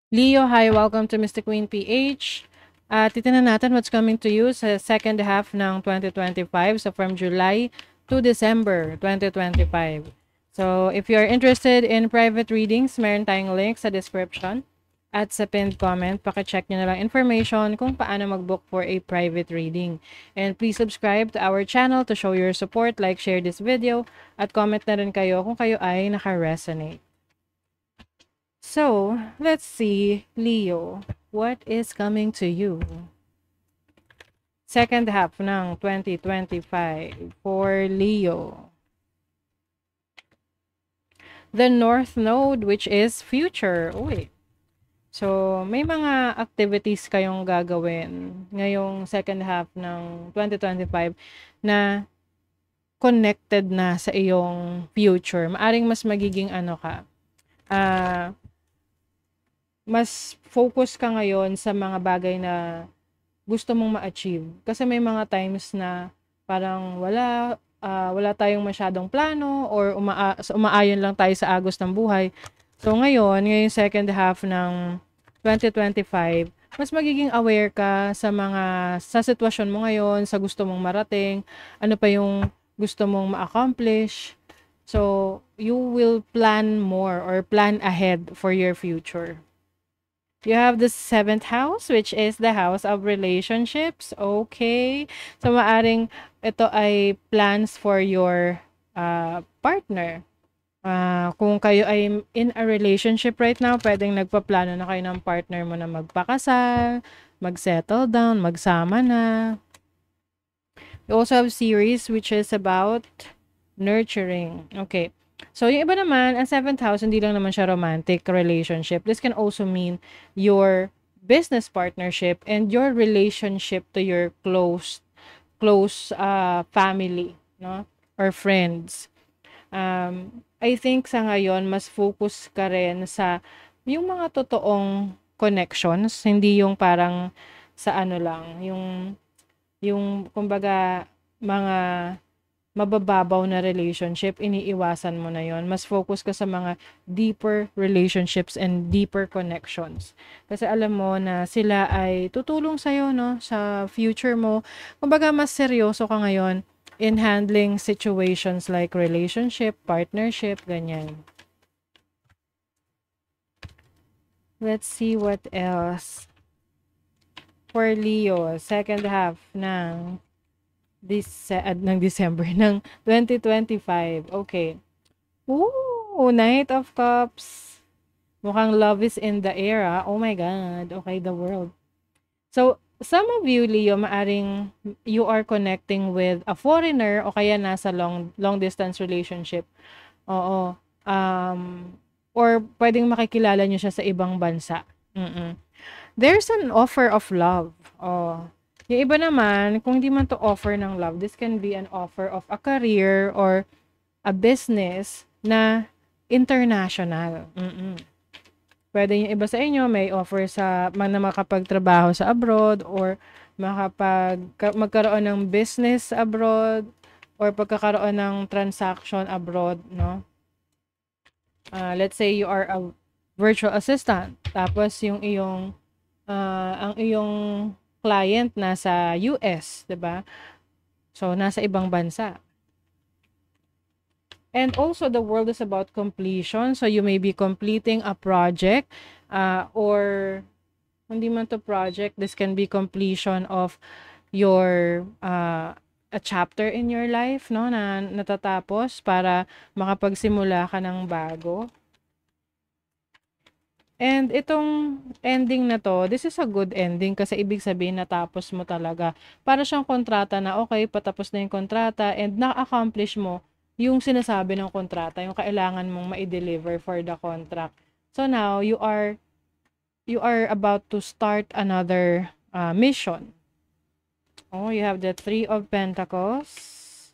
Leo, hi, welcome to Mystic Queen PH. Titignan natin what's coming to you sa second half ng 2025, so from July to December 2025. So, if you're interested in private readings, meron tayong link sa description at sa pinned comment. Pakicheck nyo na lang information kung paano mag-book for a private reading. And please subscribe to our channel to show your support, like, share this video, at comment na rin kayo kung kayo ay naka-resonate. So, let's see, Leo, what is coming to you? Second half ng 2025 for Leo. The North Node, which is future. Uy. So, may mga activities kayong gagawin ngayong second half ng 2025 na connected na sa iyong future. Maaring mas magiging mas focus ka ngayon sa mga bagay na gusto mong ma-achieve. Kasi may mga times na parang wala tayong masyadong plano or umaayon lang tayo sa agos ng buhay. So ngayong second half ng 2025, mas magiging aware ka sa sitwasyon mo ngayon, sa gusto mong marating, ano pa yung gusto mong ma-accomplish. So you will plan more or plan ahead for your future. You have the 7th house, which is the house of relationships. Okay. So, maaring ito ay plans for your partner. Kung kayo ay in a relationship right now, pwedeng nagpaplano na kayo ng partner mo na magpakasal, mag-settle down, magsama na. You also have series which is about nurturing. Okay. So, yung iba naman, ang 7th house, hindi lang naman siya romantic relationship. This can also mean your business partnership and your relationship to your close family, no? Or friends. I think sa ngayon, mas focus ka rin sa yung mga totoong connections, hindi yung parang sa ano lang, yung kumbaga, mga mabababaw na relationship, iniiwasan mo na yon. Mas focus ka sa mga deeper relationships and deeper connections. Kasi alam mo na sila ay tutulong sa'yo, no? Sa future mo. Kumbaga, mas seryoso ka ngayon in handling situations like relationship, partnership, ganyan. Let's see what else. For Leo, second half ng December ng 2025. Okay. Ooh, Knight of Cups. Mukhang love is in the air, ah. Oh my God. Okay, the world. So, some of you, Leo, maaring you are connecting with a foreigner o kaya nasa long distance relationship. Oo. Or pwedeng makikilala nyo siya sa ibang bansa. There's an offer of love. Oh. Yung iba naman, kung hindi man to offer ng love, this can be an offer of a career or a business na international. Pwede yung iba sa inyo may offer na makapagtrabaho sa abroad or magkaroon ng business abroad or pagkakaroon ng transaction abroad, no? Let's say you are a virtual assistant, tapos ang iyong client nasa US, 'di ba? So nasa ibang bansa. And also the world is about completion. So you may be completing a project or hindi man to project, this can be completion of your a chapter in your life, no, na natatapos para makapagsimula ka ng bago. And itong ending na to, this is a good ending kasi ibig sabihin natapos mo talaga. Para siyang kontrata na okay, patapos na yung kontrata and na-accomplish mo yung sinasabi ng kontrata, yung kailangan mong ma-deliver for the contract. So now, you are about to start another mission. Oh, you have the 3 of Pentacles,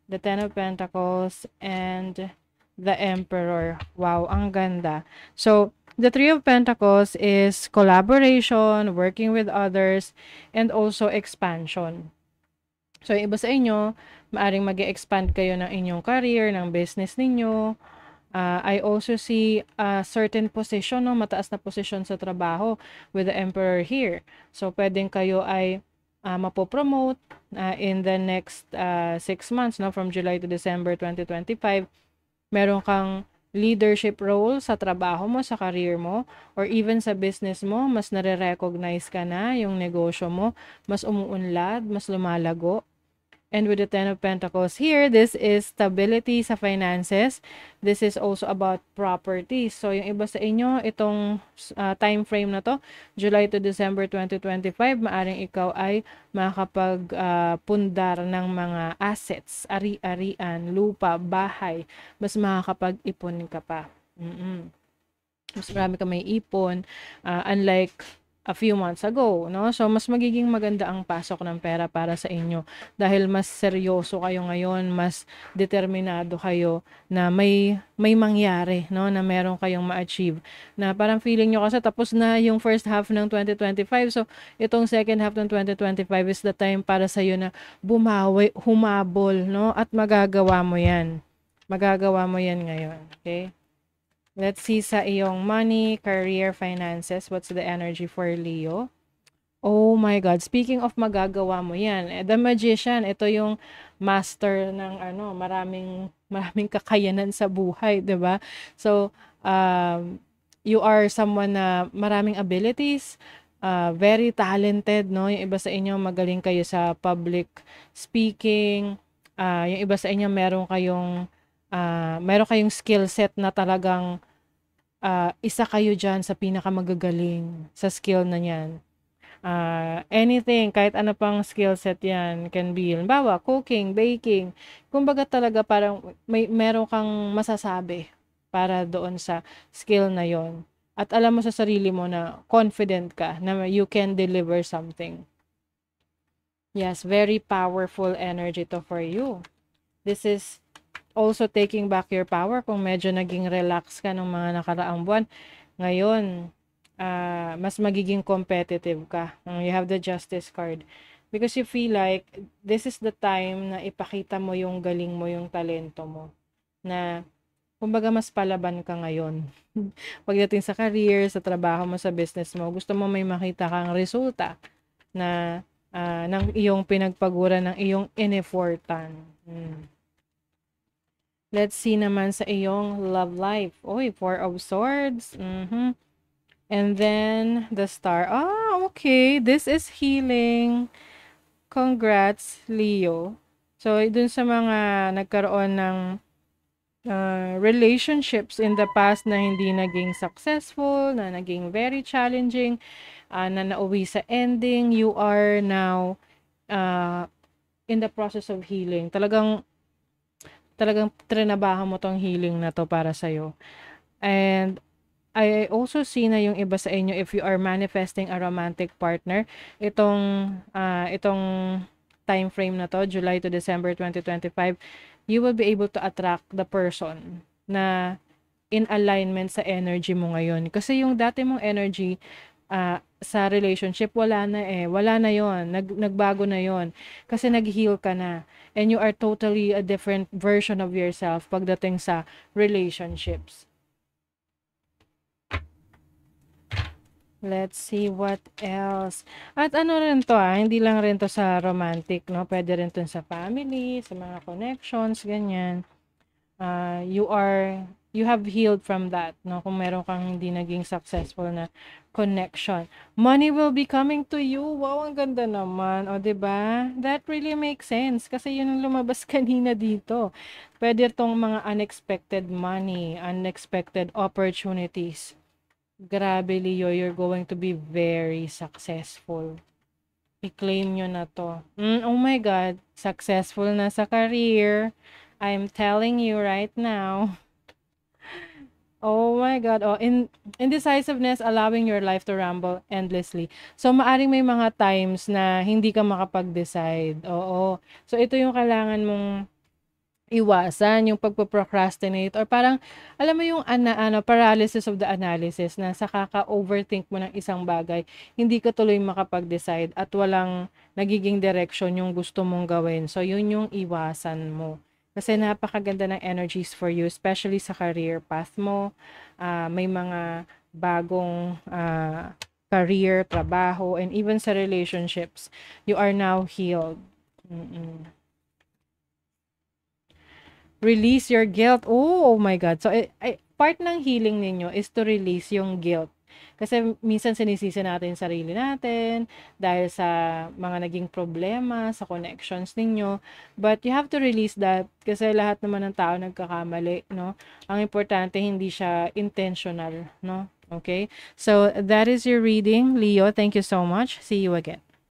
the 10 of Pentacles, and the Emperor. Wow, ang ganda. So, the 3 of Pentacles is collaboration, working with others, and also expansion. So, yung iba sa inyo, maaring mag-expand kayo ng inyong career, ng business ninyo, I also see a certain position, no, mataas na position sa trabaho with the Emperor here. So, pwedeng kayo ay mapopromote in the next 6 months, no, from July to December 2025. Meron kang leadership role sa trabaho mo, sa career mo, or even sa business mo, mas nare-recognize ka na, yung negosyo mo, mas umuunlad, mas lumalago. And with the Ten of Pentacles here, this is stability sa finances. This is also about properties. So, yung iba sa inyo, itong time frame na to, July to December 2025, maaring ikaw ay makakapag-pundar ng mga assets, ari-arian, lupa, bahay. Mas makakapag-ipon ka pa. Mas marami ka may ipon, unlike a few months ago, no? So, mas magiging maganda ang pasok ng pera para sa inyo dahil mas seryoso kayo ngayon, mas determinado kayo na may mangyari, no? Na meron kayong ma-achieve. Na parang feeling nyo kasi tapos na yung first half ng 2025. So, itong second half ng 2025 is the time para sa iyo na bumawi, humabol, no? At magagawa mo yan. Magagawa mo yan ngayon, okay? Let's see sa iyong money, career, finances. What's the energy for Leo? Oh my God. Speaking of magagawa mo yan. The Magician, ito yung master ng maraming kakayanan sa buhay, 'di ba? So, you are someone na maraming abilities, very talented, no? Yung iba sa inyo magaling kayo sa public speaking. Yung iba sa inyo meron kayong skill set na talagang isa kayo dyan sa pinakamagagaling sa skill na yan. Anything, kahit ano pang skill set yan, can be, halimbawa, cooking, baking. Kumbaga talaga parang meron kang masasabi para doon sa skill na yon. At alam mo sa sarili mo na confident ka na you can deliver something. Yes, very powerful energy to for you. This is also taking back your power. Kung medyo naging relax ka ng mga nakaraang buwan, ngayon, mas magiging competitive ka. You have the Justice card. Because you feel like this is the time na ipakita mo yung galing mo, yung talento mo. Na, kumbaga mas palaban ka ngayon. Pagdating sa career, sa trabaho mo, sa business mo, gusto mo may makita kang resulta na ng iyong pinagpaguran, ng iyong ineffortan. Let's see naman sa iyong love life. Oy, Four of Swords. And then, the Star. Okay. This is healing. Congrats, Leo. So, dun sa mga nagkaroon ng relationships in the past na hindi naging successful, na naging very challenging, na nauwi sa ending, you are now in the process of healing. Talagang trinabaho mo tong healing na to para sa'yo. And I also see na yung iba sa inyo, if you are manifesting a romantic partner, itong time frame na to, July to December 2025, you will be able to attract the person na in alignment sa energy mo ngayon. Kasi yung dati mong energy sa relationship, wala na yon, nagbago na yon kasi nag-heal ka na, and you are totally a different version of yourself pagdating sa relationships. Let's see what else. At ano rin to, hindi lang rin to sa romantic, no? Pwede rin to sa family, sa mga connections, ganyan. You have healed from that, no? Kung meron kang hindi naging successful na connection. Money will be coming to you. Wow, ang ganda naman. O, diba? That really makes sense. Kasi yun ang lumabas kanina dito. Pwede tong mga unexpected money, unexpected opportunities. Grabe, Leo, you're going to be very successful. I-claim nyo na to. Oh my God, successful na sa career. I'm telling you right now. Oh my God. Oh, indecisiveness, allowing your life to ramble endlessly. So, maaring may mga times na hindi ka makapag-decide. Oo. So, ito yung kailangan mong iwasan, yung pagpo-procrastinate, or parang, alam mo yung paralysis of the analysis, na sa kaka-overthink mo ng isang bagay, hindi ka tuloy makapag-decide at walang nagiging direction yung gusto mong gawin. So, yun yung iwasan mo. Kasi napakaganda ng energies for you, especially sa career path mo. May mga bagong career, trabaho, and even sa relationships. You are now healed. Release your guilt. Oh my God. So, part ng healing ninyo is to release yung guilt. Kasi minsan sinisisi natin yung sarili natin dahil sa mga naging problema sa connections ninyo. But you have to release that kasi lahat naman ng tao nagkakamali, no? Ang importante, hindi siya intentional, no? Okay? So, that is your reading, Leo. Thank you so much. See you again.